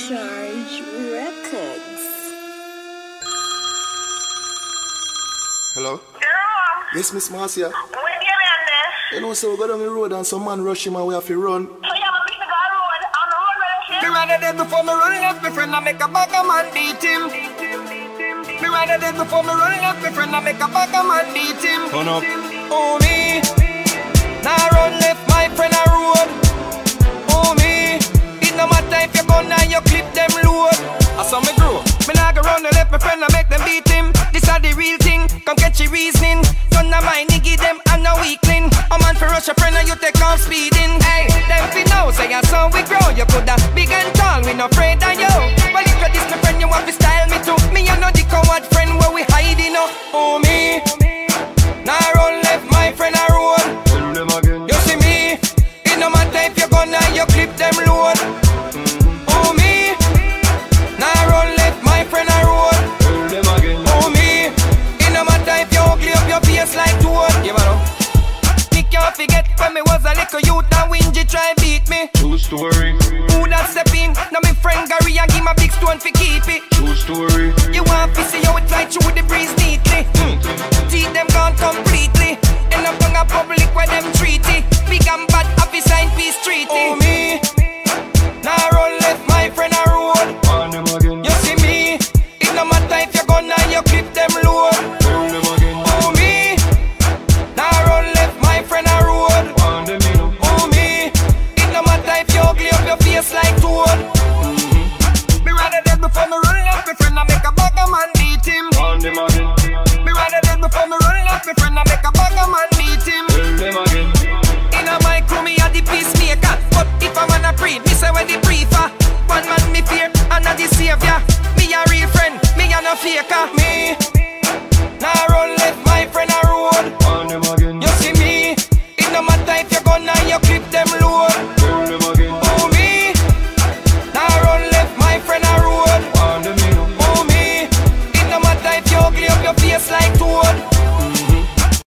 Charge Records. Hello? Hello? Yes, Miss Marcia. Where do you mean this? You know, so we go down the road and some man rush him and we have to run. So you have a big to go road on the road where Me rather dead before me run left me friend and make a bagger man beat him. Me rather dead before me run left me friend and make a bagger man beat him. Turn up. Oh me, now run left my friend a road. Oh me, it no matter if you gun and you clip them load. I saw me grow. Me nah go run and left my friend and make them beat him. This are the real thing, come catch your reasoning. Son of mine, nigga them and no weakling. A man for rush a friend and you take off speeding. Hey, them fi know say your son we grow. You coulda big and tall, we no afraid of you. Well if you this my friend, you want to style me too. Me and no the coward friend where we hiding up. Oh me, now run left my friend a road. You see me, it no matter if you gonna you clip them load. Oh me, now run left my friend a road. Oh me, it no matter if you ugly up your face like toad. Yeah, man. Me can't forget when me was a little youth and Wingy try beat me. True story. Who that step in? Now me friend Gary and give my big stone for keep it. True story. You want to see how it fly through the breeze neatly. Teeth them gone completely. End up on a public where them treat it. Big and bad happy sign peace treaty. Oh me, now run left my friend a road. On them again. You see me, it no matter if you gonna you clip them load. Turn them again. Oh me, now run left my friend a road. On them in them. Oh me, it no matter if you ugly up your face like toad. Me rather dead before me run left my friend and make a bagger man beat him. On them again. Me rather dead before me run left my friend and make a bagger man beat him. Turn them again. In a my crew me a the peacemaker, but if I wanna pray, me say when the briefer. One man me fear, and not the savior. Me a real friend, me a no faker. Me